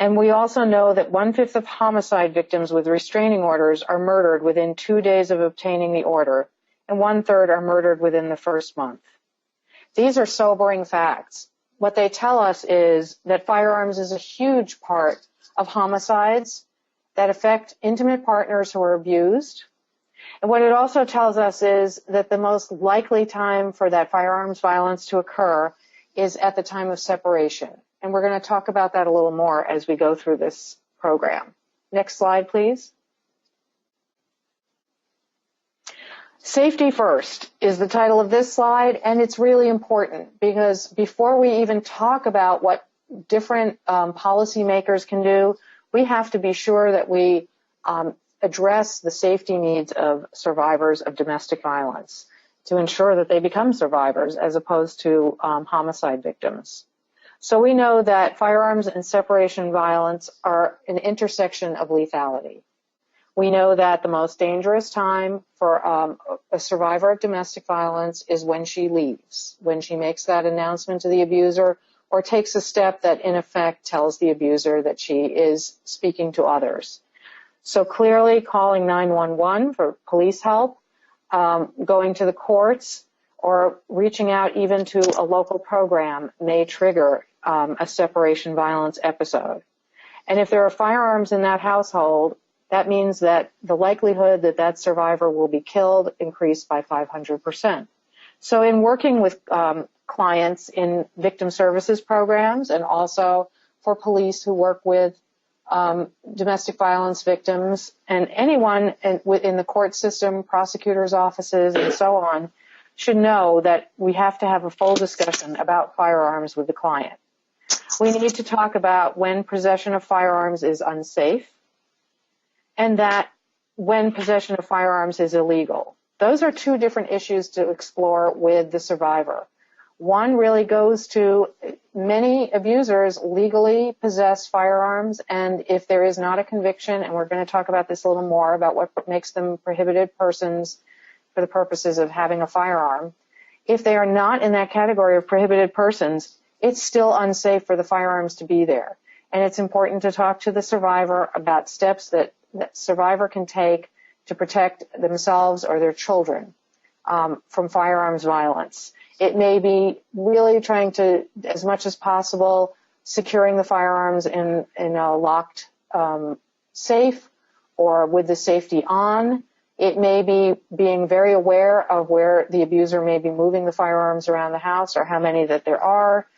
And we also know that 1/5 of homicide victims with restraining orders are murdered within 2 days of obtaining the order, and 1/3 are murdered within the first month. These are sobering facts. What they tell us is that firearms is a huge part of homicides that affect intimate partners who are abused. And what it also tells us is that the most likely time for that firearms violence to occur is at the time of separation. And we're going to talk about that a little more as we go through this program. Next slide, please. Safety first is the title of this slide, and it's really important because before we even talk about what different policymakers can do, we have to be sure that we address the safety needs of survivors of domestic violence to ensure that they become survivors as opposed to homicide victims. So we know that firearms and separation violence are an intersection of lethality. We know that the most dangerous time for a survivor of domestic violence is when she leaves, when she makes that announcement to the abuser or takes a step that in effect tells the abuser that she is speaking to others. So clearly calling 911 for police help, going to the courts, or reaching out even to a local program may trigger a separation violence episode. And if there are firearms in that household, that means that the likelihood that that survivor will be killed increased by 500%. So in working with clients in victim services programs and also for police who work with domestic violence victims and anyone in the court system, prosecutors' offices, and so on, should know that we have to have a full discussion about firearms with the client. We need to talk about when possession of firearms is unsafe and that when possession of firearms is illegal. Those are two different issues to explore with the survivor. One really goes to many abusers legally possess firearms, and if there is not a conviction, and we're going to talk about this a little more about what makes them prohibited persons for the purposes of having a firearm, if they are not in that category of prohibited persons, it's still unsafe for the firearms to be there. And it's important to talk to the survivor about steps that the survivor can take to protect themselves or their children from firearms violence. It may be really trying to, as much as possible, securing the firearms in a locked safe or with the safety on. It may be being very aware of where the abuser may be moving the firearms around the house or how many that there are,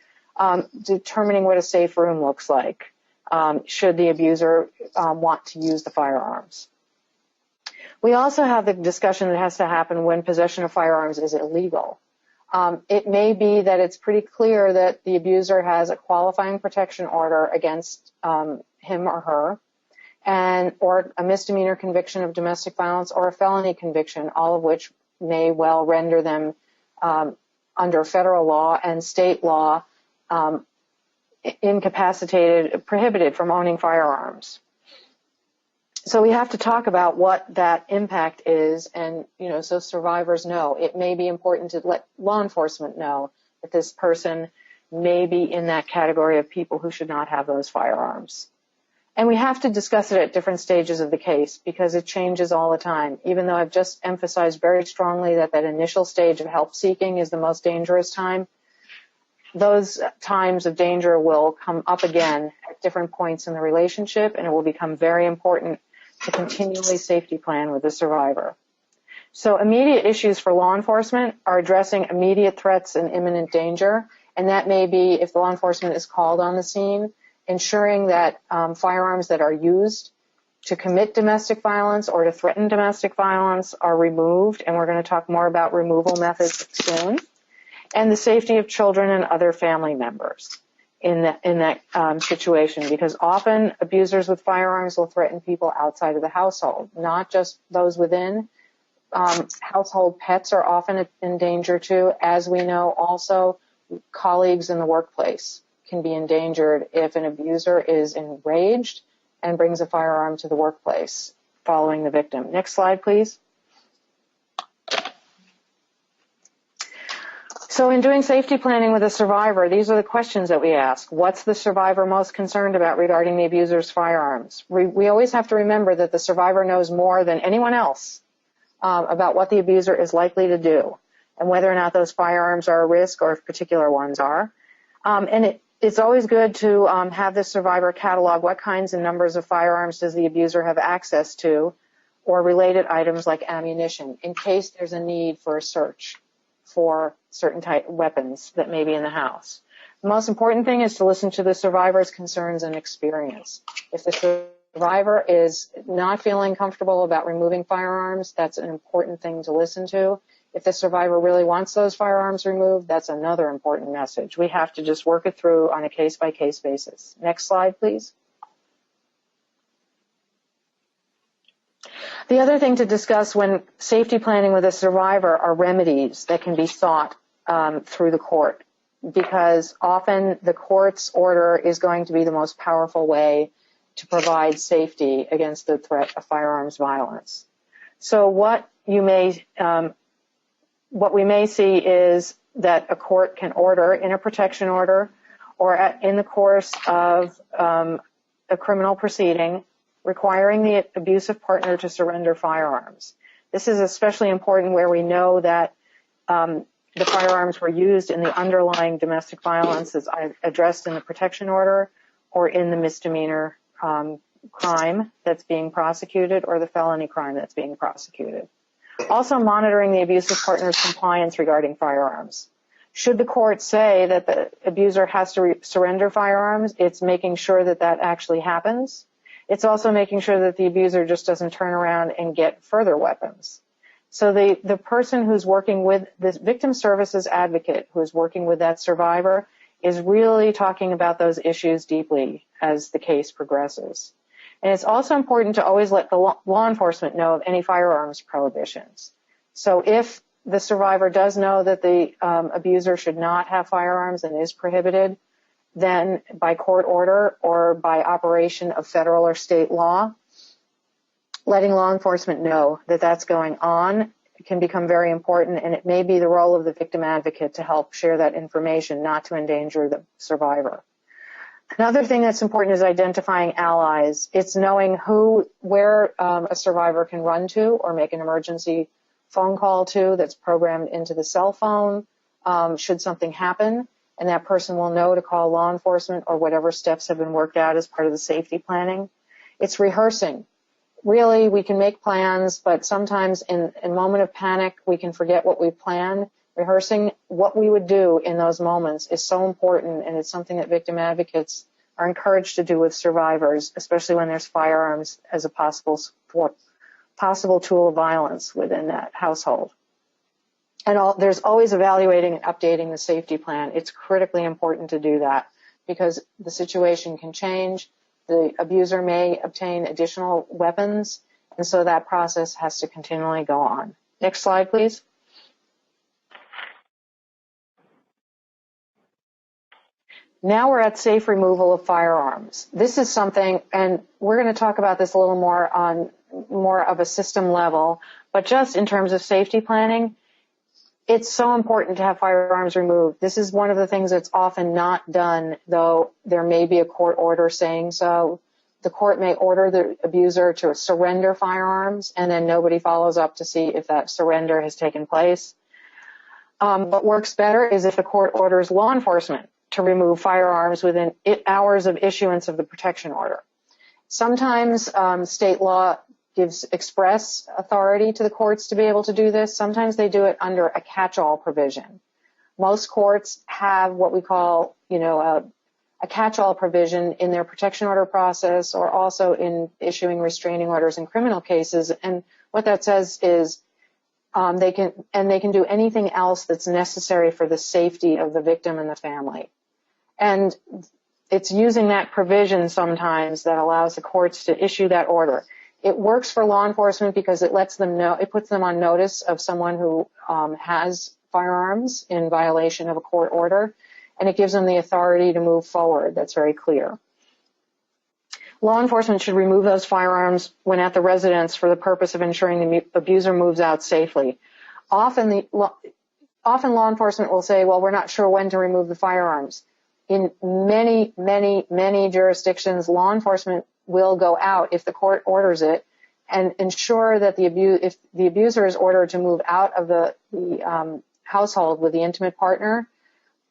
determining what a safe room looks like, should the abuser want to use the firearms. We also have the discussion that has to happen when possession of firearms is illegal. It may be that it's pretty clear that the abuser has a qualifying protection order against him or her, or a misdemeanor conviction of domestic violence or a felony conviction, all of which may well render them under federal law and state law incapacitated, prohibited from owning firearms. So we have to talk about what that impact is, and so survivors know. It may be important to let law enforcement know that this person may be in that category of people who should not have those firearms. And we have to discuss it at different stages of the case because it changes all the time. Even though I've just emphasized very strongly that initial stage of help seeking is the most dangerous time, those times of danger will come up again at different points in the relationship, and it will become very important to continually safety plan with the survivor. So immediate issues for law enforcement are addressing immediate threats and imminent danger, and that may be, if the law enforcement is called on the scene, ensuring that firearms that are used to commit domestic violence or to threaten domestic violence are removed, and we're going to talk more about removal methods soon, and the safety of children and other family members in that situation, because often abusers with firearms will threaten people outside of the household, not just those within. Household pets are often in danger too. As we know, also colleagues in the workplace can be endangered if an abuser is enraged and brings a firearm to the workplace following the victim. Next slide, please. So in doing safety planning with a survivor, these are the questions that we ask. What's the survivor most concerned about regarding the abuser's firearms? We always have to remember that the survivor knows more than anyone else about what the abuser is likely to do and whether or not those firearms are a risk or if particular ones are. And it's always good to have the survivor catalog what kinds and numbers of firearms does the abuser have access to, or related items like ammunition, in case there's a need for a search for certain type weapons that may be in the house. The most important thing is to listen to the survivor's concerns and experience. If the survivor is not feeling comfortable about removing firearms, that's an important thing to listen to. If the survivor really wants those firearms removed, that's another important message. We have to just work it through on a case-by-case basis. Next slide, please. The other thing to discuss when safety planning with a survivor are remedies that can be sought through the court, because often the court's order is going to be the most powerful way to provide safety against the threat of firearms violence. So what we may see is that a court can order in a protection order or in the course of a criminal proceeding requiring the abusive partner to surrender firearms. This is especially important where we know that the firearms were used in the underlying domestic violence as addressed in the protection order or in the misdemeanor crime that's being prosecuted or the felony crime that's being prosecuted. Also monitoring the abusive partner's compliance regarding firearms. Should the court say that the abuser has to surrender firearms, it's making sure that that actually happens. It's also making sure that the abuser just doesn't turn around and get further weapons. So the person who's working with this victim services advocate who is working with that survivor is really talking about those issues deeply as the case progresses. And it's also important to always let the law enforcement know of any firearms prohibitions. So if the survivor does know that the abuser should not have firearms and is prohibited, then by court order or by operation of federal or state law, letting law enforcement know that that's going on can become very important, and it may be the role of the victim advocate to help share that information, not to endanger the survivor. Another thing that's important is identifying allies. It's knowing where a survivor can run to or make an emergency phone call to that's programmed into the cell phone should something happen, and that person will know to call law enforcement or whatever steps have been worked out as part of the safety planning. It's rehearsing. Really, we can make plans, but sometimes in a moment of panic, we can forget what we planned. Rehearsing what we would do in those moments is so important, and it's something that victim advocates are encouraged to do with survivors, especially when there's firearms as a possible tool of violence within that household. And there's always evaluating and updating the safety plan. It's critically important to do that because the situation can change. The abuser may obtain additional weapons, and so that process has to continually go on. Next slide, please. Now we're at safe removal of firearms. This is something, and we're going to talk about this a little more on more of a system level, but just in terms of safety planning, it's so important to have firearms removed. This is one of the things that's often not done, though there may be a court order saying so. The court may order the abuser to surrender firearms, and then nobody follows up to see if that surrender has taken place. What works better is if the court orders law enforcement to remove firearms within hours of issuance of the protection order. Sometimes state law gives express authority to the courts to be able to do this. Sometimes they do it under a catch-all provision. Most courts have what we call, a catch-all provision in their protection order process or also in issuing restraining orders in criminal cases. And what that says is they can do anything else that's necessary for the safety of the victim and the family. And it's using that provision sometimes that allows the courts to issue that order. It works for law enforcement because it lets them know, it puts them on notice of someone who has firearms in violation of a court order, and it gives them the authority to move forward. That's very clear. Law enforcement should remove those firearms when at the residence for the purpose of ensuring the abuser moves out safely. Often often law enforcement will say, well, we're not sure when to remove the firearms. In many, many, many jurisdictions, law enforcement will go out if the court orders it and ensure that if the abuser is ordered to move out of the household with the intimate partner,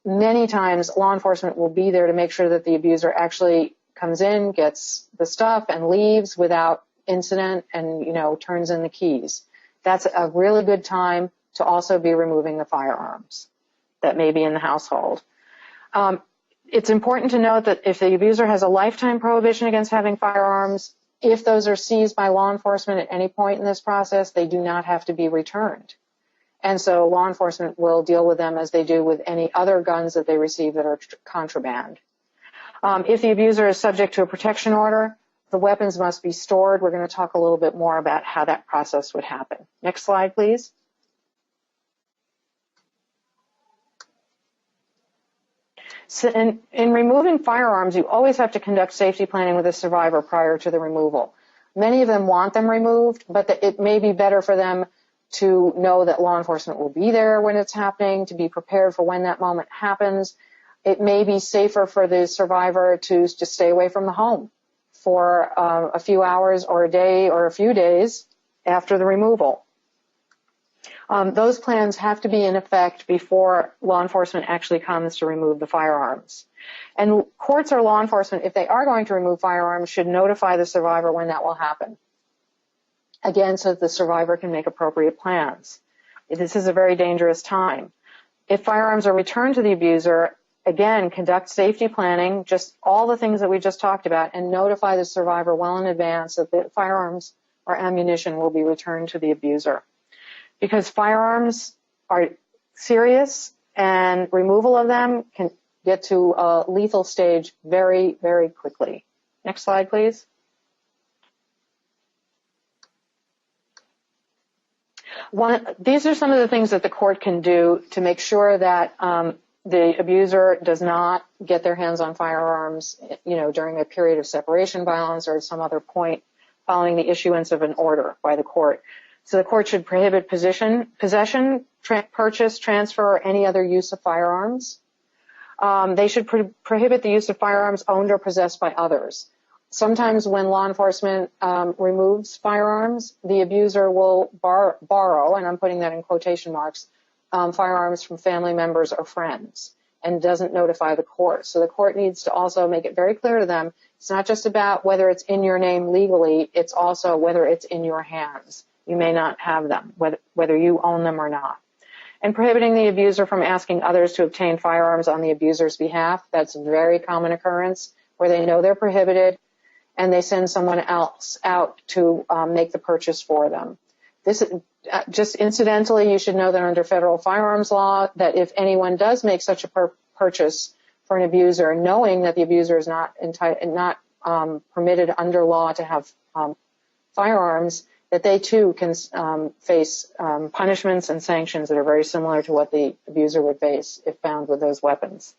many times law enforcement will be there to make sure that the abuser actually comes in, gets the stuff, and leaves without incident and, turns in the keys. That's a really good time to also be removing the firearms that may be in the household. It's important to note that if the abuser has a lifetime prohibition against having firearms, if those are seized by law enforcement at any point in this process, they do not have to be returned. And so law enforcement will deal with them as they do with any other guns that they receive that are contraband. If the abuser is subject to a protection order, the weapons must be stored. We're going to talk a little bit more about how that process would happen. Next slide, please. So in removing firearms, you always have to conduct safety planning with the survivor prior to the removal. Many of them want them removed, but it may be better for them to know that law enforcement will be there when it's happening, to be prepared for when that moment happens. It may be safer for the survivor to just stay away from the home for a few hours or a day or a few days after the removal. Those plans have to be in effect before law enforcement actually comes to remove the firearms. And courts or law enforcement, if they are going to remove firearms, should notify the survivor when that will happen. Again, so that the survivor can make appropriate plans. This is a very dangerous time. If firearms are returned to the abuser, again, conduct safety planning, just all the things that we just talked about, and notify the survivor well in advance that the firearms or ammunition will be returned to the abuser. Because firearms are serious and removal of them can get to a lethal stage very, very quickly. Next slide, please. These are some of the things that the court can do to make sure that the abuser does not get their hands on firearms, during a period of separation violence or at some other point following the issuance of an order by the court. So the court should prohibit possession, purchase, transfer, or any other use of firearms. They should prohibit the use of firearms owned or possessed by others. Sometimes when law enforcement removes firearms, the abuser will borrow, and I'm putting that in quotation marks, firearms from family members or friends and doesn't notify the court. So the court needs to also make it very clear to them, it's not just about whether it's in your name legally, it's also whether it's in your hands. You may not have them, whether you own them or not. And prohibiting the abuser from asking others to obtain firearms on the abuser's behalf, that's a very common occurrence where they know they're prohibited and they send someone else out to make the purchase for them. This just incidentally, you should know that under federal firearms law, that if anyone does make such a purchase for an abuser, knowing that the abuser is not permitted under law to have firearms, that they too can face punishments and sanctions that are very similar to what the abuser would face if found with those weapons.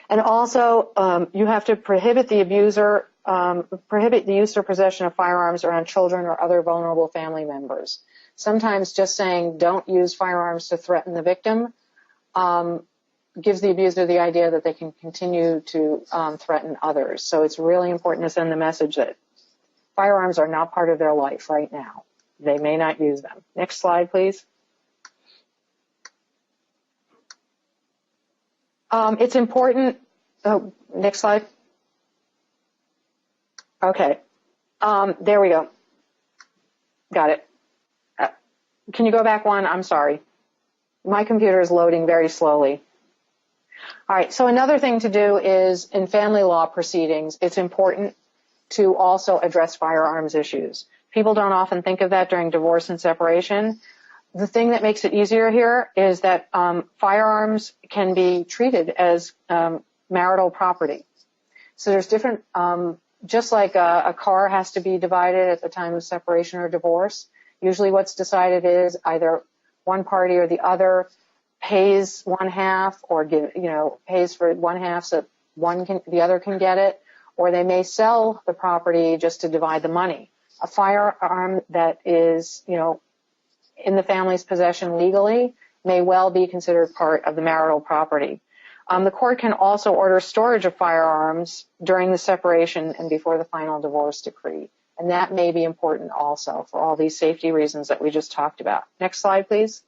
And also, you have to prohibit the abuser, prohibit the use or possession of firearms around children or other vulnerable family members. Sometimes just saying don't use firearms to threaten the victim gives the abuser the idea that they can continue to threaten others. So it's really important to send the message that firearms are not part of their life right now. They may not use them. Next slide, please. It's important. Oh, next slide. Okay. There we go. Got it. Can you go back one? I'm sorry. My computer is loading very slowly. All right. So another thing to do is in family law proceedings, it's important to also address firearms issues. People don't often think of that during divorce and separation. The thing that makes it easier here is that firearms can be treated as marital property. So there's different, just like a car has to be divided at the time of separation or divorce, usually what's decided is either one party or the other pays one half or pays for one half so the other can get it, or they may sell the property just to divide the money. A firearm that is, in the family's possession legally may well be considered part of the marital property. The court can also order storage of firearms during the separation and before the final divorce decree. And that may be important also for all these safety reasons that we just talked about. Next slide, please.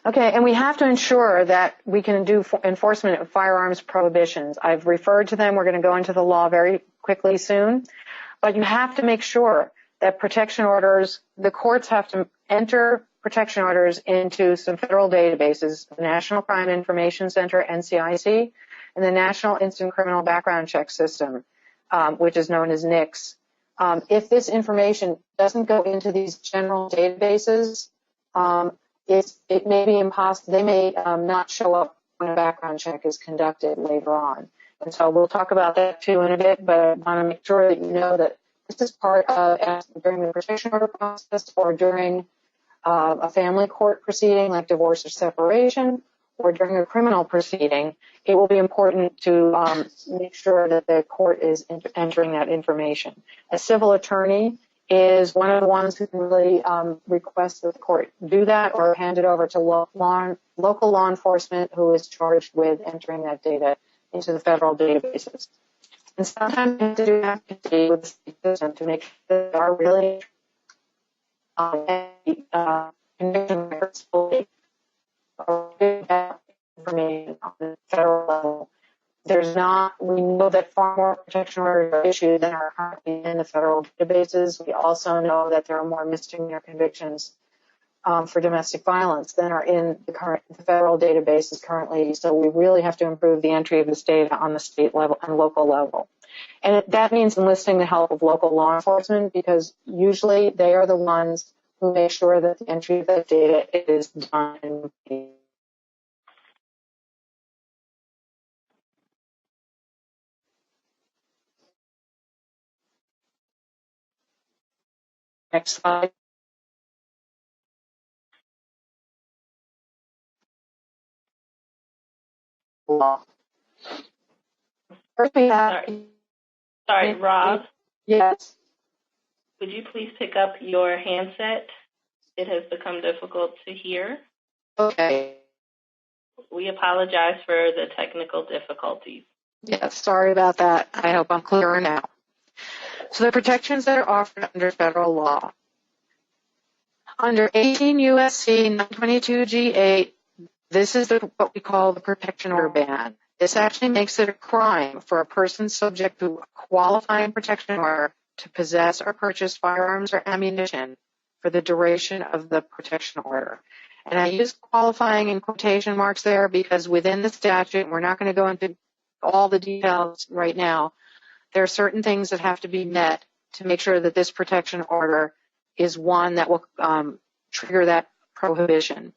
Okay, and we have to ensure that we can do enforcement of firearms prohibitions. I've referred to them. We're going to go into the law very quickly soon. But you have to make sure that protection orders, the courts have to enter protection orders into some federal databases, the National Crime Information Center, NCIC, and the National Instant Criminal Background Check System, which is known as NICS. If this information doesn't go into these general databases, it may be impossible. They may not show up when a background check is conducted later on. And so we'll talk about that too in a bit, but I want to make sure that you know that this is part of during the protection order process or during a family court proceeding like divorce or separation, or during a criminal proceeding. It will be important to make sure that the court is entering that information. A civil attorney is one of the ones who can really request that the court do that or hand it over to local law enforcement who is charged with entering that data into the federal databases. And sometimes you have to do advocacy with the state system to make sure that there are really conviction records fully or information on the federal level. We know that far more protection orders are issued than are currently in the federal databases. We also know that there are more misdemeanor convictions for domestic violence than are in the federal databases currently. So we really have to improve the entry of this data on the state level and local level. And that means enlisting the help of local law enforcement because usually they are the ones who make sure that the entry of that data is done. Next slide. Law. First we have... Sorry, Rob? Yes? Would you please pick up your handset? It has become difficult to hear. Okay. We apologize for the technical difficulties. Yes, sorry about that. I hope I'm clearer now. So the protections that are offered under federal law. Under 18 U.S.C. 922G8, this is what we call the protection order ban. This actually makes it a crime for a person subject to a qualifying protection order to possess or purchase firearms or ammunition for the duration of the protection order. And I use qualifying in quotation marks there because within the statute, we're not going to go into all the details right now, there are certain things that have to be met to make sure that this protection order is one that will trigger that prohibition.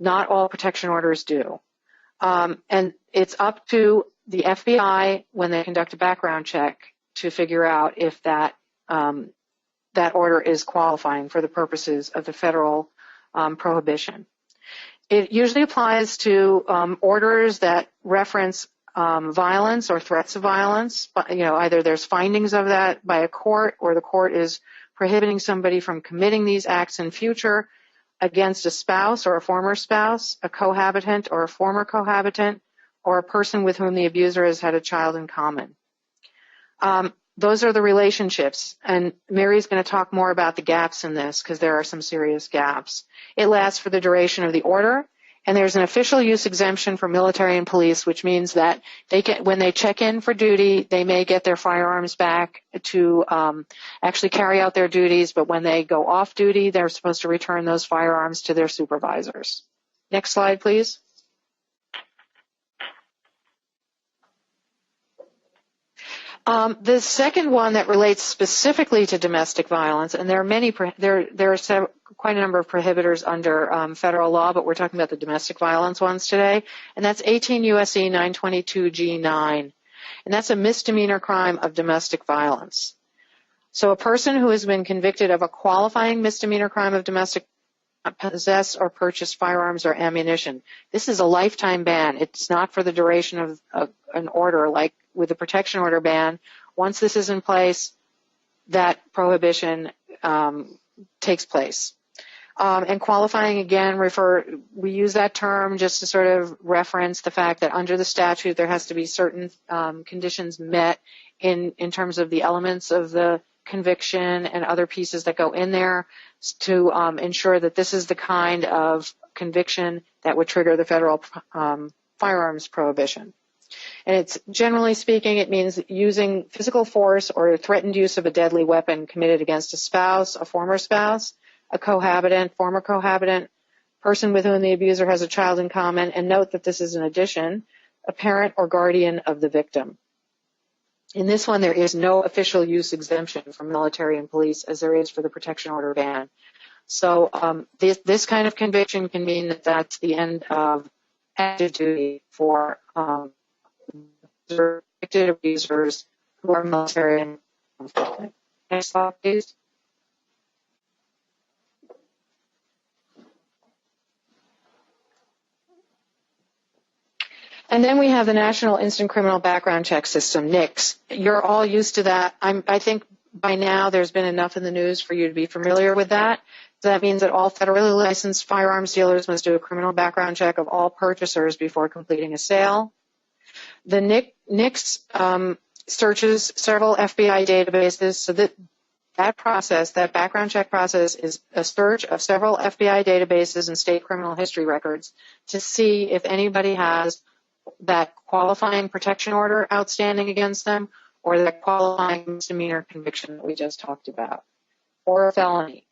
Not all protection orders do. And it's up to the FBI when they conduct a background check to figure out if that order is qualifying for the purposes of the federal prohibition. It usually applies to orders that reference violence or threats of violence. But, either there's findings of that by a court or the court is prohibiting somebody from committing these acts in future against a spouse or a former spouse, a cohabitant or a former cohabitant, or a person with whom the abuser has had a child in common. Those are the relationships, and Mary's going to talk more about the gaps in this because there are some serious gaps. It lasts for the duration of the order, and there's an official use exemption for military and police, which means that when they check in for duty, they may get their firearms back to actually carry out their duties, but when they go off duty, they're supposed to return those firearms to their supervisors. Next slide, please. The second one that relates specifically to domestic violence, and there are many, there are quite a number of prohibitors under federal law, but we're talking about the domestic violence ones today, and that's 18 U.S.C. 922G9, and that's a misdemeanor crime of domestic violence. So a person who has been convicted of a qualifying misdemeanor crime of domestic possess or purchase firearms or ammunition. This is a lifetime ban. It's not for the duration of an order like with the protection order ban. Once this is in place, that prohibition takes place. And qualifying, again, we use that term just to sort of reference the fact that under the statute there has to be certain conditions met in terms of the elements of the conviction and other pieces that go in there to ensure that this is the kind of conviction that would trigger the federal firearms prohibition. And it's, generally speaking, it means using physical force or threatened use of a deadly weapon committed against a spouse, a former spouse, a cohabitant, former cohabitant, person with whom the abuser has a child in common, and note that this is in addition, a parent or guardian of the victim. In this one, there is no official use exemption for military and police as there is for the protection order ban. So this kind of conviction can mean that that's the end of active duty for convicted abusers who are military and police. Next slide, please. And then we have the National Instant Criminal Background Check System, NICS. You're all used to that. I think by now there's been enough in the news for you to be familiar with that. So that means that all federally licensed firearms dealers must do a criminal background check of all purchasers before completing a sale. The NICS searches several FBI databases, so that process, that background check process, is a search of several FBI databases and state criminal history records to see if anybody has that qualifying protection order outstanding against them or that qualifying misdemeanor conviction that we just talked about, or a felony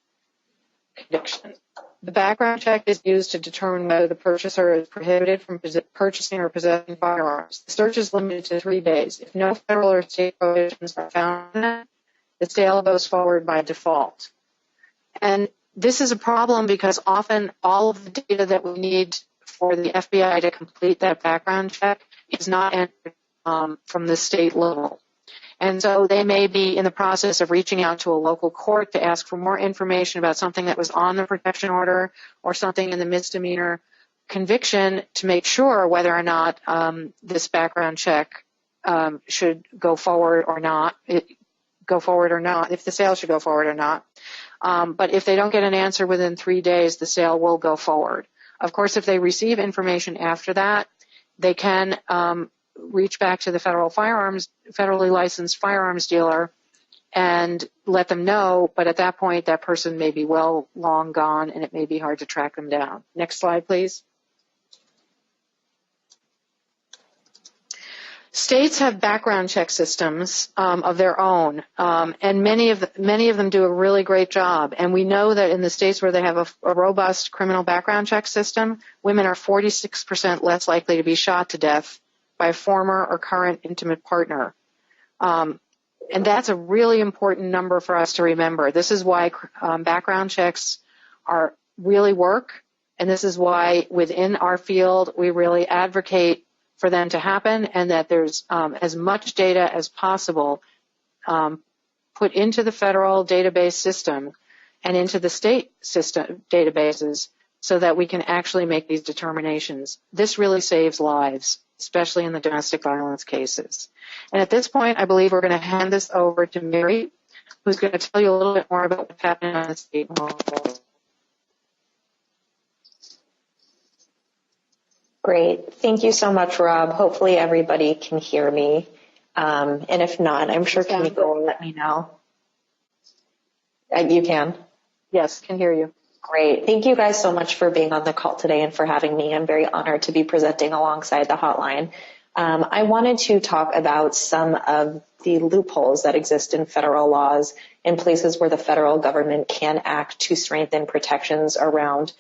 conviction. The background check is used to determine whether the purchaser is prohibited from purchasing or possessing firearms. The search is limited to 3 days. If no federal or state prohibitions are found in it, the sale goes forward by default. And this is a problem because often all of the data that we need for the FBI to complete that background check is not entered from the state level. And so they may be in the process of reaching out to a local court to ask for more information about something that was on the protection order or something in the misdemeanor conviction to make sure whether or not this background check should go forward or not, if the sale should go forward or not. But if they don't get an answer within 3 days, the sale will go forward. Of course, if they receive information after that, they can reach back to the federally licensed firearms dealer and let them know, but at that point, that person may be long gone and it may be hard to track them down. Next slide, please. States have background check systems of their own, and many of them do a really great job. And we know that in the states where they have a robust criminal background check system, women are 46% less likely to be shot to death by a former or current intimate partner. And that's a really important number for us to remember. This is why background checks really work, and this is why within our field we really advocate for them to happen, and that there's as much data as possible put into the federal database system and into the state system databases so that we can actually make these determinations. This really saves lives, especially in the domestic violence cases. And at this point, I believe we're going to hand this over to Mary, who's going to tell you a little bit more about what's happening on the state level. Great. Thank you so much, Rob. Hopefully everybody can hear me. And if not, I'm sure Kimiko will let me know. You can? Yes, can hear you. Great. Thank you guys so much for being on the call today and for having me. I'm very honored to be presenting alongside the hotline. I wanted to talk about some of the loopholes that exist in federal laws in places where the federal government can act to strengthen protections around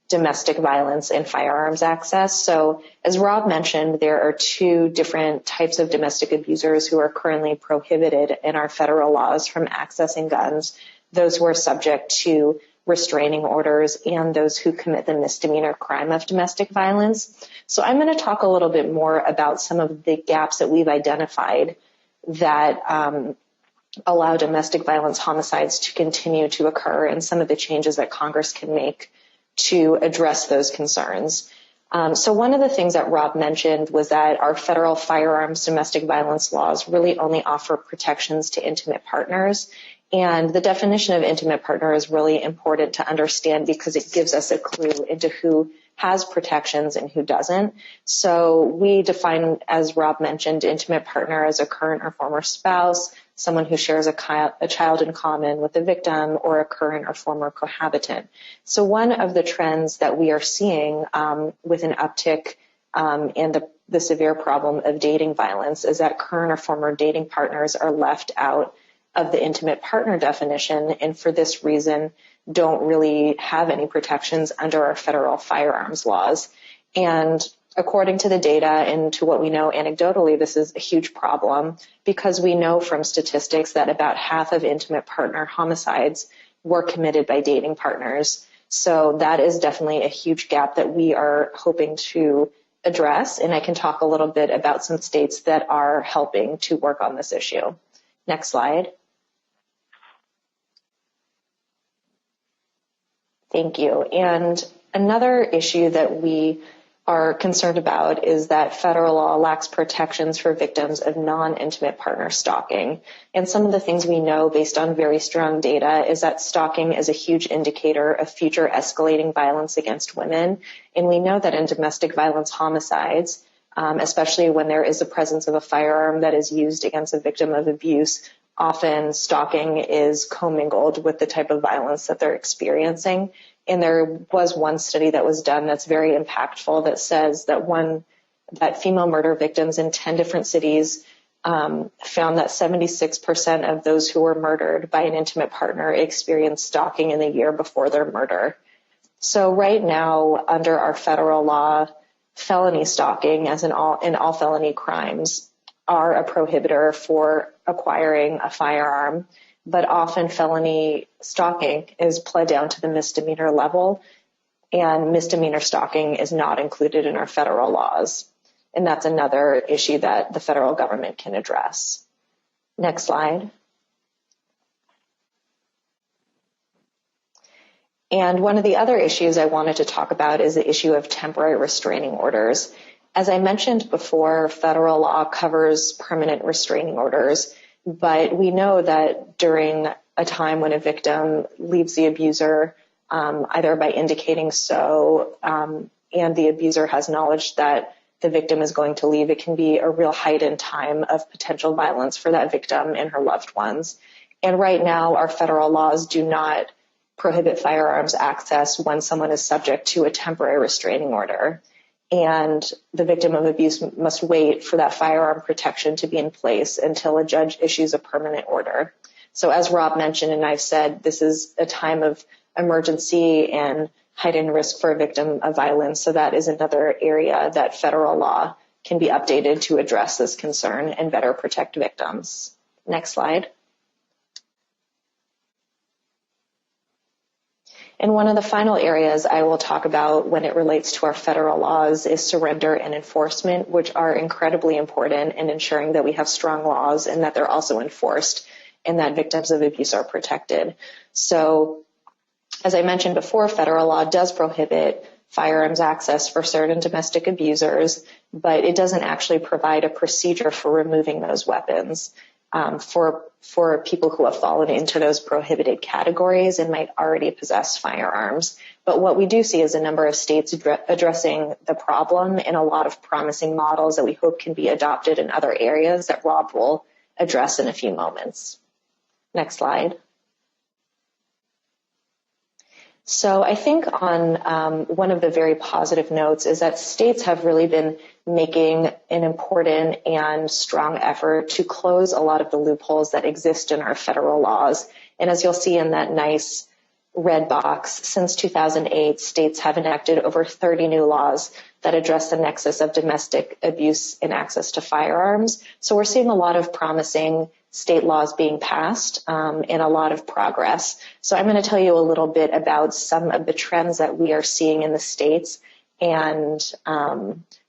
domestic violence and firearms access. So as Rob mentioned, there are 2 different types of domestic abusers who are currently prohibited in our federal laws from accessing guns, those who are subject to restraining orders and those who commit the misdemeanor crime of domestic violence. So I'm going to talk a little bit more about some of the gaps that we've identified that allow domestic violence homicides to continue to occur and some of the changes that Congress can make to address those concerns. So one of the things that Rob mentioned was that our federal firearms domestic violence laws really only offer protections to intimate partners. And the definition of intimate partner is really important to understand because it gives us a clue into who has protections and who doesn't. So we define, as Rob mentioned, intimate partner as a current or former spouse, someone who shares a child in common with the victim, or a current or former cohabitant. So one of the trends that we are seeing with an uptick in the severe problem of dating violence is that current or former dating partners are left out of the intimate partner definition, and for this reason don't really have any protections under our federal firearms laws. And according to the data and to what we know anecdotally, this is a huge problem because we know from statistics that about half of intimate partner homicides were committed by dating partners. So that is definitely a huge gap that we are hoping to address, and I can talk a little bit about some states that are helping to work on this issue. Next slide. Thank you. And another issue that we are concerned about is that federal law lacks protections for victims of non-intimate partner stalking. And some of the things we know based on very strong data is that stalking is a huge indicator of future escalating violence against women. And we know that in domestic violence homicides, especially when there is a presence of a firearm that is used against a victim of abuse, often stalking is commingled with the type of violence that they're experiencing. And there was one study that was done that's very impactful that says that female murder victims in 10 different cities found that 76% of those who were murdered by an intimate partner experienced stalking in the year before their murder. So right now, under our federal law, felony stalking, as in all felony crimes, are a prohibitor for acquiring a firearm, but often felony stalking is pled down to the misdemeanor level, and misdemeanor stalking is not included in our federal laws. And that's another issue that the federal government can address. Next slide. And one of the other issues I wanted to talk about is the issue of temporary restraining orders. As I mentioned before, federal law covers permanent restraining orders, but we know that during a time when a victim leaves the abuser, either by indicating so, and the abuser has knowledge that the victim is going to leave, it can be a real heightened time of potential violence for that victim and her loved ones. And right now, our federal laws do not prohibit firearms access when someone is subject to a temporary restraining order. And the victim of abuse must wait for that firearm protection to be in place until a judge issues a permanent order. So as Rob mentioned, and I've said, this is a time of emergency and heightened risk for a victim of violence. So that is another area that federal law can be updated to address this concern and better protect victims. Next slide. And one of the final areas I will talk about when it relates to our federal laws is surrender and enforcement, which are incredibly important in ensuring that we have strong laws and that they're also enforced and that victims of abuse are protected. So, as I mentioned before, federal law does prohibit firearms access for certain domestic abusers, but it doesn't actually provide a procedure for removing those weapons. For people who have fallen into those prohibited categories and might already possess firearms. But what we do see is a number of states addressing the problem and a lot of promising models that we hope can be adopted in other areas that Rob will address in a few moments. Next slide. So I think on one of the very positive notes is that states have really been making an important and strong effort to close a lot of the loopholes that exist in our federal laws. And as you'll see in that nice red box, since 2008, states have enacted over 30 new laws that address the nexus of domestic abuse and access to firearms. So we're seeing a lot of promising state laws being passed and a lot of progress. So I'm going to tell you a little bit about some of the trends that we are seeing in the states and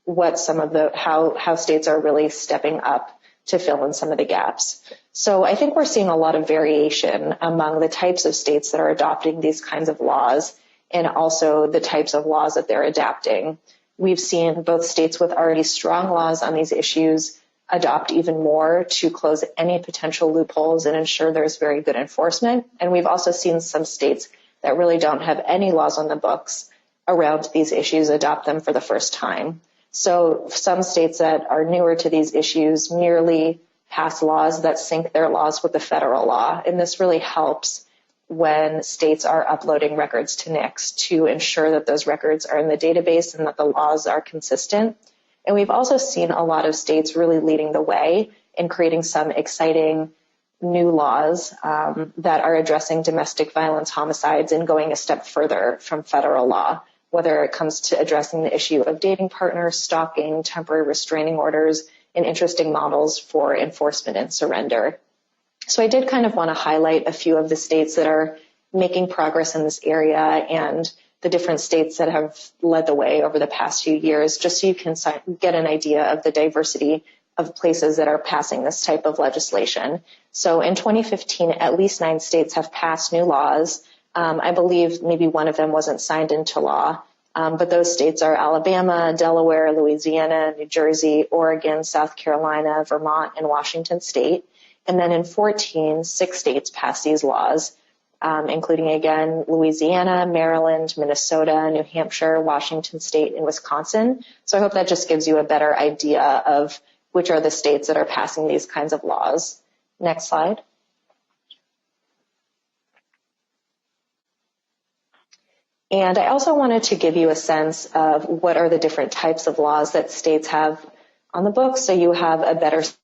what some of the how states are really stepping up to fill in some of the gaps. So I think we're seeing a lot of variation among the types of states that are adopting these kinds of laws and also the types of laws that they're adapting. We've seen both states with already strong laws on these issues adopt even more to close any potential loopholes and ensure there's very good enforcement. And we've also seen some states that really don't have any laws on the books around these issues adopt them for the first time. So some states that are newer to these issues merely pass laws that sync their laws with the federal law. And this really helps when states are uploading records to NICS to ensure that those records are in the database and that the laws are consistent. And we've also seen a lot of states really leading the way in creating some exciting new laws that are addressing domestic violence homicides and going a step further from federal law, whether it comes to addressing the issue of dating partners, stalking, temporary restraining orders, and interesting models for enforcement and surrender. So I did kind of want to highlight a few of the states that are making progress in this area and the different states that have led the way over the past few years, just so you can get an idea of the diversity of places that are passing this type of legislation. So in 2015, at least 9 states have passed new laws. I believe maybe one of them wasn't signed into law, but those states are Alabama, Delaware, Louisiana, New Jersey, Oregon, South Carolina, Vermont, and Washington State. And then in 14, 6 states passed these laws, including, again, Louisiana, Maryland, Minnesota, New Hampshire, Washington State, and Wisconsin. So I hope that just gives you a better idea of which are the states that are passing these kinds of laws. Next slide. And I also wanted to give you a sense of what are the different types of laws that states have on the books, so you have a better sense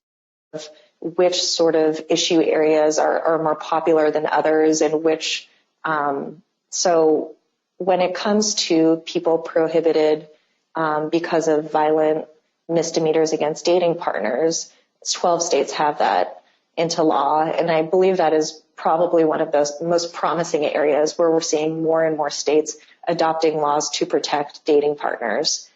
of which sort of issue areas are more popular than others and which, so when it comes to people prohibited because of violent misdemeanors against dating partners, 12 states have that into law, and I believe that is probably one of those most promising areas where we're seeing more and more states adopting laws to protect dating partners.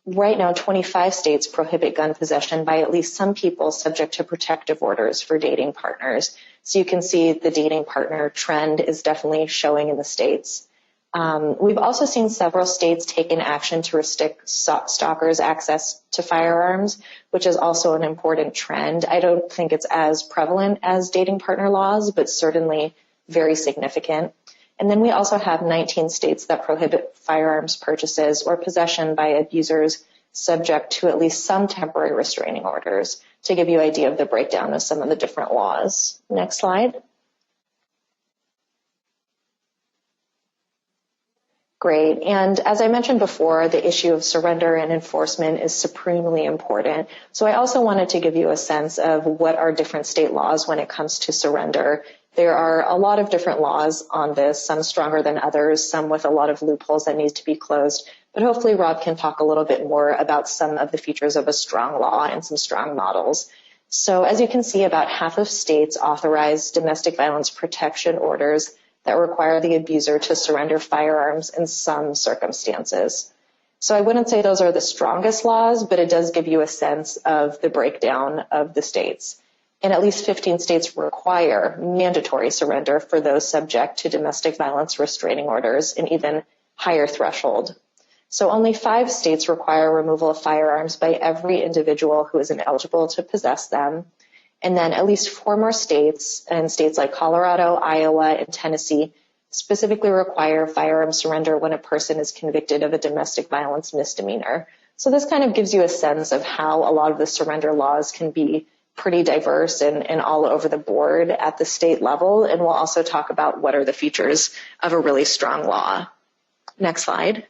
Right now, 25 states prohibit gun possession by at least some people subject to protective orders for dating partners. So you can see the dating partner trend is definitely showing in the states. We've also seen several states take an action to restrict stalkers' access to firearms, which is also an important trend. I don't think it's as prevalent as dating partner laws, but certainly very significant. And then we also have 19 states that prohibit firearms purchases or possession by abusers subject to at least some temporary restraining orders, to give you an idea of the breakdown of some of the different laws. Next slide. Great. And as I mentioned before, the issue of surrender and enforcement is supremely important. So I also wanted to give you a sense of what are different state laws when it comes to surrender. There are a lot of different laws on this, some stronger than others, some with a lot of loopholes that need to be closed. But hopefully Rob can talk a little bit more about some of the features of a strong law and some strong models. So as you can see, about half of states authorize domestic violence protection orders that require the abuser to surrender firearms in some circumstances. So I wouldn't say those are the strongest laws, but it does give you a sense of the breakdown of the states. And at least 15 states require mandatory surrender for those subject to domestic violence restraining orders, an even higher threshold. So only 5 states require removal of firearms by every individual who is ineligible to possess them. And then at least 4 more states, and states like Colorado, Iowa, and Tennessee, specifically require firearm surrender when a person is convicted of a domestic violence misdemeanor. So this kind of gives you a sense of how a lot of the surrender laws can be pretty diverse and all over the board at the state level. And we'll also talk about what are the features of a really strong law. Next slide.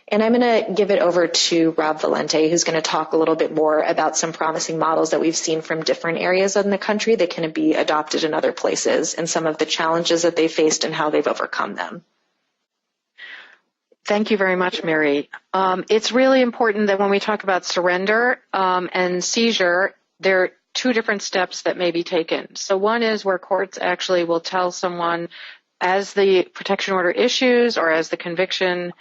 And I'm going to give it over to Rob Valente, who's going to talk a little bit more about some promising models that we've seen from different areas in the country that can be adopted in other places and some of the challenges that they faced and how they've overcome them. Thank you very much, Mary. It's really important that when we talk about surrender and seizure, there are 2 different steps that may be taken. So one is where courts actually will tell someone as the protection order issues or as the conviction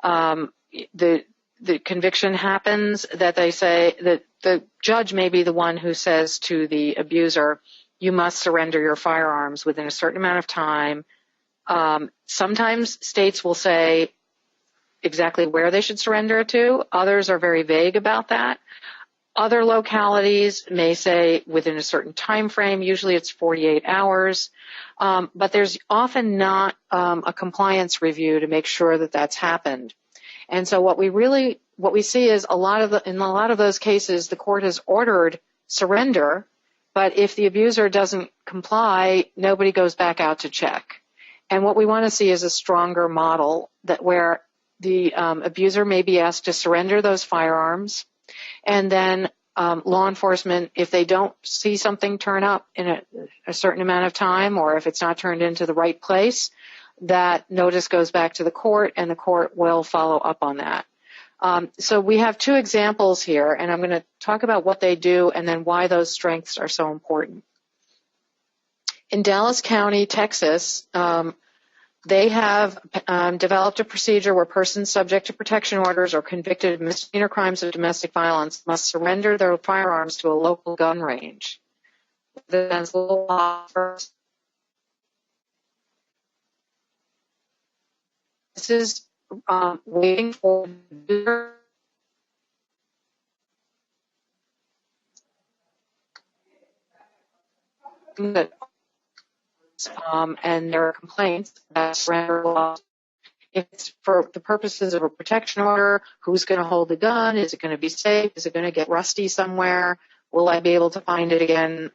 the conviction happens, that they say that the judge may be the one who says to the abuser, you must surrender your firearms within a certain amount of time. Sometimes states will say exactly where they should surrender it to. Others are very vague about that. Other localities may say within a certain time frame, usually it's 48 hours, but there's often not a compliance review to make sure that that's happened. And so what we see is in a lot of those cases, the court has ordered surrender, but if the abuser doesn't comply, nobody goes back out to check. And what we want to see is a stronger model that where the abuser may be asked to surrender those firearms, and then law enforcement, if they don't see something turn up in a certain amount of time, or if it's not turned into the right place, that notice goes back to the court, and the court will follow up on that. So we have two examples here, and I'm going to talk about what they do and then why those strengths are so important. In Dallas County, Texas, they have developed a procedure where persons subject to protection orders or convicted of misdemeanor crimes of domestic violence must surrender their firearms to a local gun range. This is waiting for and there are complaints that surrender laws. If it's for the purposes of a protection order, who's going to hold the gun? Is it going to be safe? Is it going to get rusty somewhere? Will I be able to find it again?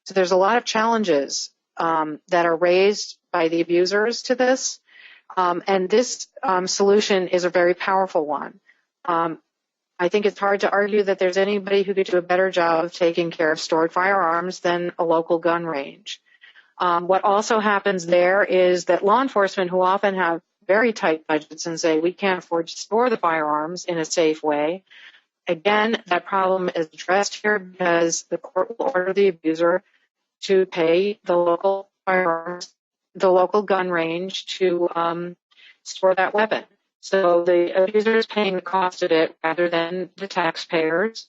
So there's a lot of challenges that are raised by the abusers to this, and this solution is a very powerful one. I think it's hard to argue that there's anybody who could do a better job of taking care of stored firearms than a local gun range. What also happens there is that law enforcement, who often have very tight budgets and say we can't afford to store the firearms in a safe way, again, that problem is addressed here because the court will order the abuser to pay the local firearms, the local gun range to store that weapon. So the abuser is paying the cost of it rather than the taxpayers.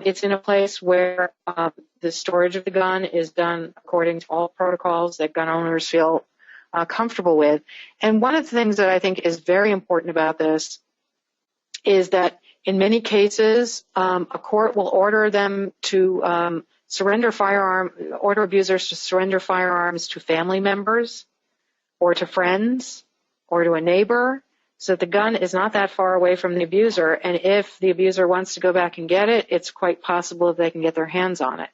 It's in a place where the storage of the gun is done according to all protocols that gun owners feel comfortable with. And one of the things that I think is very important about this is that in many cases, a court will order them to order abusers to surrender firearms to family members or to friends or to a neighbor, so the gun is not that far away from the abuser, and if the abuser wants to go back and get it, it's quite possible that they can get their hands on it.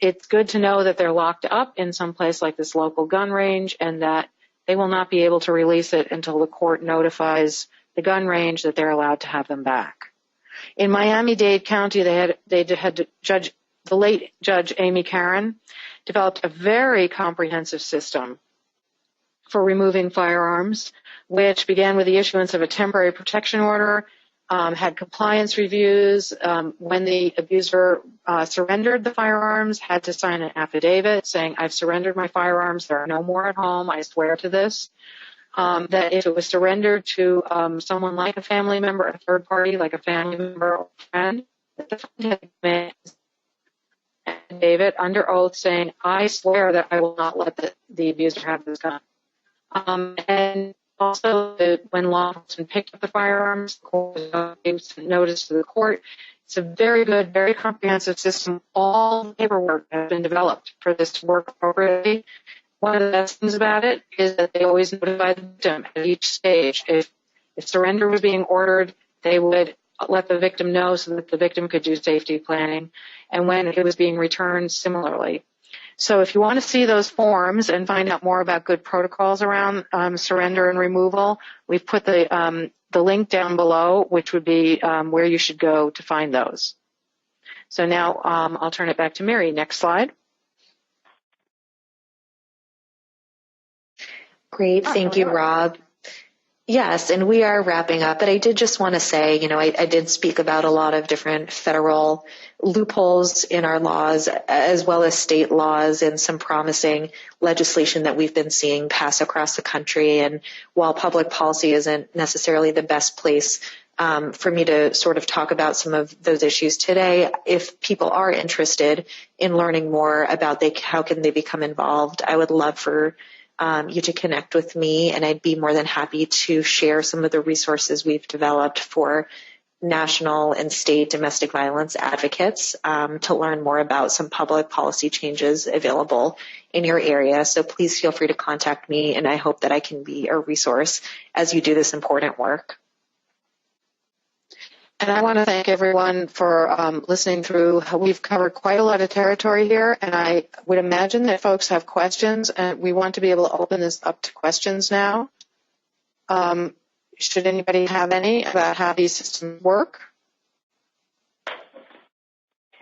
It's good to know that they're locked up in some place like this local gun range and that they will not be able to release it until the court notifies the gun range that they're allowed to have them back. In Miami-Dade County, the late Judge Amy Caron developed a very comprehensive system for removing firearms, which began with the issuance of a temporary protection order, had compliance reviews. When the abuser surrendered the firearms, had to sign an affidavit saying, I've surrendered my firearms, there are no more at home, I swear to this. That if it was surrendered to someone like a family member, a third party, like a family member or friend, that the friend had to make an affidavit under oath saying, I swear that I will not let the abuser have this gun. And also, when law enforcement picked up the firearms, the court gave notice to the court. It's a very good, very comprehensive system. All the paperwork has been developed for this to work appropriately. One of the best things about it is that they always notify the victim at each stage. If surrender was being ordered, they would let the victim know so that the victim could do safety planning. And when it was being returned, similarly. So if you want to see those forms and find out more about good protocols around surrender and removal, we've put the link down below, which would be where you should go to find those. So now I'll turn it back to Mary. Next slide. Great. Thank you, Rob. Yes, and we are wrapping up, but I did just want to say, I did speak about a lot of different federal loopholes in our laws, as well as state laws and some promising legislation that we've been seeing pass across the country. And while public policy isn't necessarily the best place for me to sort of talk about some of those issues today, if people are interested in learning more about how can they become involved, I would love for you to connect with me, and I'd be more than happy to share some of the resources we've developed for national and state domestic violence advocates to learn more about some public policy changes available in your area. So please feel free to contact me, and I hope that I can be a resource as you do this important work. And I want to thank everyone for listening through. We've covered quite a lot of territory here, and I would imagine that folks have questions, and we want to be able to open this up to questions now. Should anybody have any about how these systems work?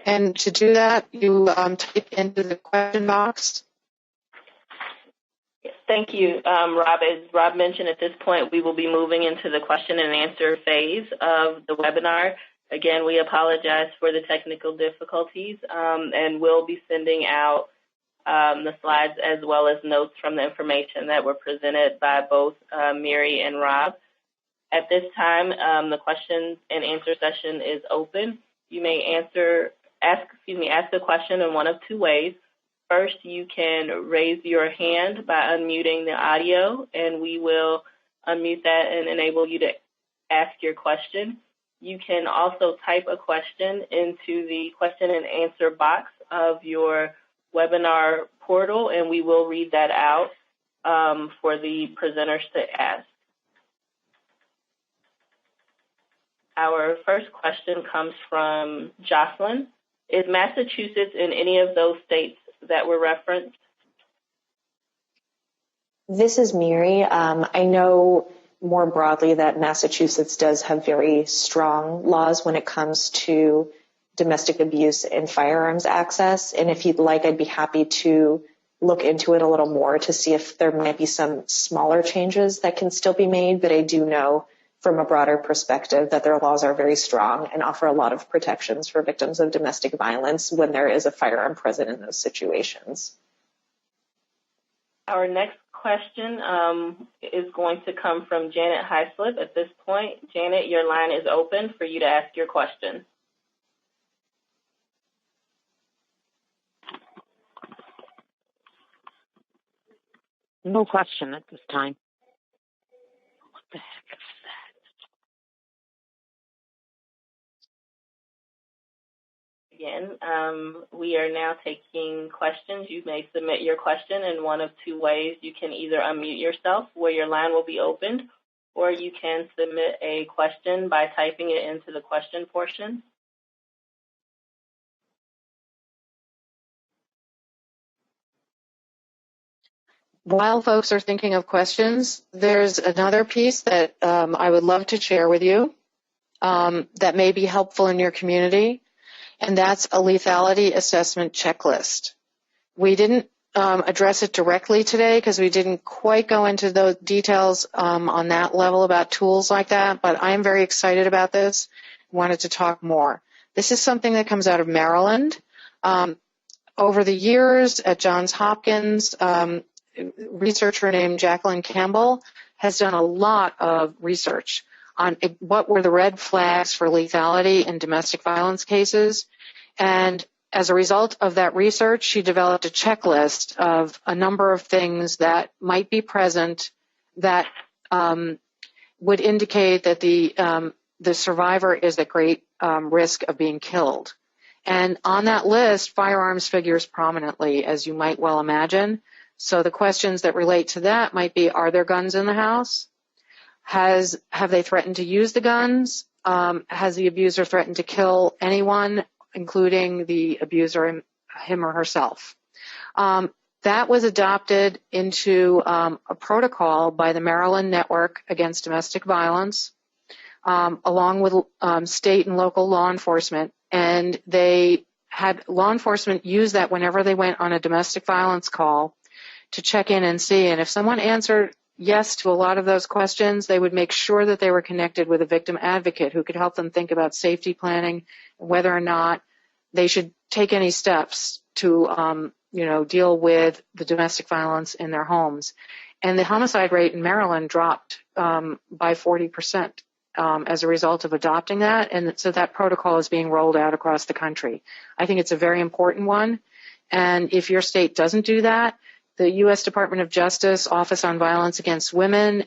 And to do that, you type into the question box. Thank you, Rob. As Rob mentioned, at this point, we will be moving into the question and answer phase of the webinar. Again, we apologize for the technical difficulties, and we'll be sending out the slides as well as notes from the information that were presented by both Mary and Rob. At this time, the question and answer session is open. You may ask the question in one of two ways. First, you can raise your hand by unmuting the audio, and we will unmute that and enable you to ask your question. You can also type a question into the question and answer box of your webinar portal, and we will read that out for the presenters to ask. Our first question comes from Jocelyn. Is Massachusetts in any of those states that were referenced? This is Mary. I know more broadly that Massachusetts does have very strong laws when it comes to domestic abuse and firearms access. And if you'd like, I'd be happy to look into it a little more to see if there might be some smaller changes that can still be made. But I do know from a broader perspective that their laws are very strong and offer a lot of protections for victims of domestic violence when there is a firearm present in those situations. Our next question is going to come from Janet Heislip. At this point, Janet, your line is open for you to ask your question. No question at this time. What the heck is that? Again, we are now taking questions. You may submit your question in one of two ways. You can either unmute yourself where your line will be opened, or you can submit a question by typing it into the question portion. While folks are thinking of questions, there's another piece that I would love to share with you that may be helpful in your community, and that's a lethality assessment checklist. We didn't address it directly today because we didn't quite go into the details on that level about tools like that, but I'm very excited about this. Wanted to talk more. This is something that comes out of Maryland. Over the years at Johns Hopkins, researcher named Jacqueline Campbell has done a lot of research on what were the red flags for lethality in domestic violence cases. And as a result of that research, she developed a checklist of a number of things that might be present that would indicate that the survivor is at great risk of being killed. And on that list, firearms figures prominently, as you might well imagine. So the questions that relate to that might be, are there guns in the house? Have they threatened to use the guns? Has the abuser threatened to kill anyone, including the abuser, him or herself? That was adopted into a protocol by the Maryland Network Against Domestic Violence, along with state and local law enforcement. And they had law enforcement use that whenever they went on a domestic violence call to check in and see. And if someone answered yes to a lot of those questions, they would make sure that they were connected with a victim advocate who could help them think about safety planning, whether or not they should take any steps to, deal with the domestic violence in their homes. And the homicide rate in Maryland dropped by 40% as a result of adopting that. And so that protocol is being rolled out across the country. I think it's a very important one. And if your state doesn't do that, the U.S. Department of Justice Office on Violence Against Women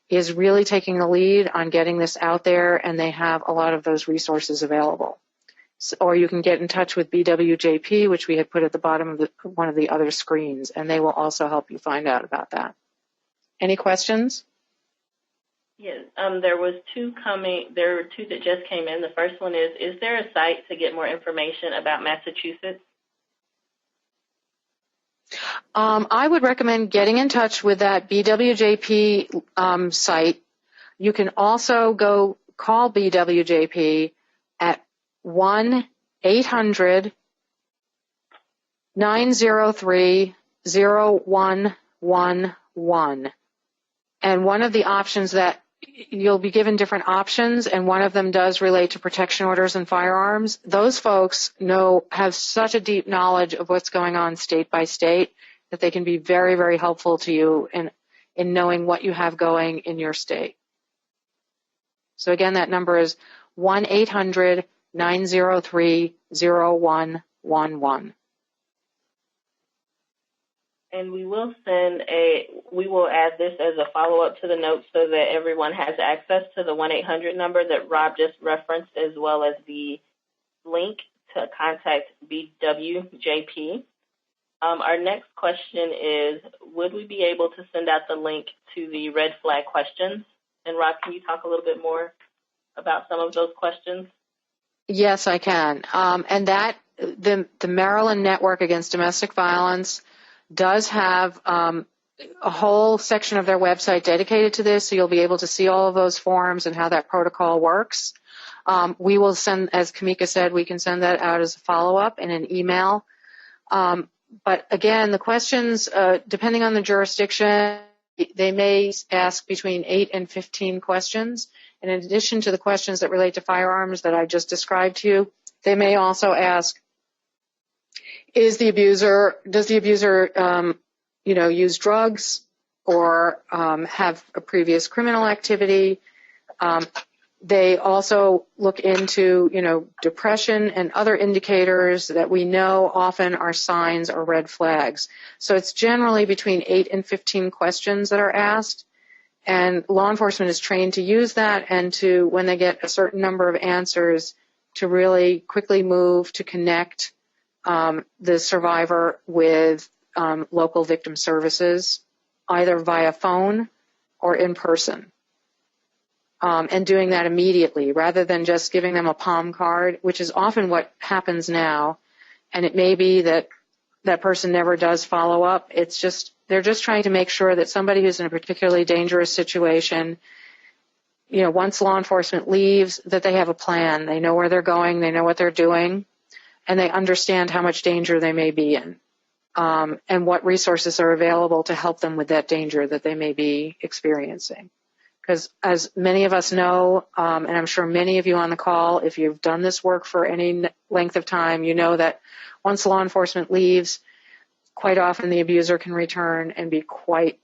is really taking the lead on getting this out there, and they have a lot of those resources available. So, or you can get in touch with BWJP, which we had put at the bottom of one of the other screens, and they will also help you find out about that. Any questions? Yes, there were two that just came in. The first one is there a site to get more information about Massachusetts? I would recommend getting in touch with that BWJP site. You can also go call BWJP at 1-800-903-0111. And one of the options that you'll be given different options, and one of them does relate to protection orders and firearms. Those folks have such a deep knowledge of what's going on state by state that they can be very, very helpful to you in knowing what you have going in your state. So again, that number is 1-800-903-0111. And we will add this as a follow-up to the notes so that everyone has access to the 1-800 number that Rob just referenced, as well as the link to contact BWJP. Our next question is, would we be able to send out the link to the red flag questions? And Rob, can you talk a little bit more about some of those questions? Yes, I can. And that the Maryland Network Against Domestic Violence does have a whole section of their website dedicated to this, so you'll be able to see all of those forms and how that protocol works. We will send, as Kamika said, we can send that out as a follow-up in an email. But again, the questions, depending on the jurisdiction, they may ask between 8 and 15 questions. And in addition to the questions that relate to firearms that I just described to you, they may also ask, does the abuser, use drugs or have a previous criminal activity? They also look into, depression and other indicators that we know often are signs or red flags. So it's generally between 8 and 15 questions that are asked, and law enforcement is trained to use that and to, when they get a certain number of answers, to really quickly move to connect the survivor with local victim services, either via phone or in person. And doing that immediately rather than just giving them a palm card, which is often what happens now. And it may be that that person never does follow up. They're just trying to make sure that somebody who's in a particularly dangerous situation, once law enforcement leaves, that they have a plan. They know where they're going, they know what they're doing, and they understand how much danger they may be in, and what resources are available to help them with that danger that they may be experiencing. Because as many of us know, and I'm sure many of you on the call, if you've done this work for any length of time, you know that once law enforcement leaves, quite often the abuser can return and be quite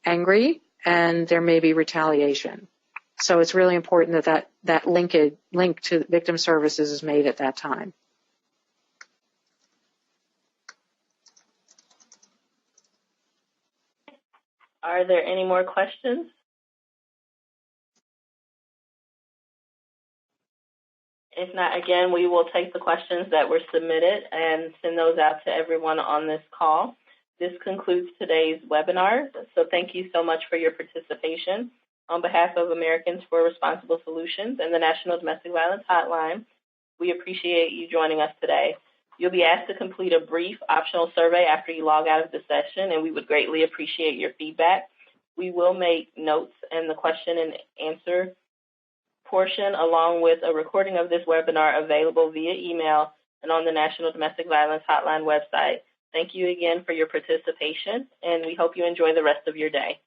angry, and there may be retaliation. So it's really important that link to victim services is made at that time. Are there any more questions? If not, again, we will take the questions that were submitted and send those out to everyone on this call. This concludes today's webinar, so thank you so much for your participation. On behalf of Americans for Responsible Solutions and the National Domestic Violence Hotline, we appreciate you joining us today. You'll be asked to complete a brief optional survey after you log out of the session, and we would greatly appreciate your feedback. We will make notes in the question and answer portion, along with a recording of this webinar, available via email and on the National Domestic Violence Hotline website. Thank you again for your participation, and we hope you enjoy the rest of your day.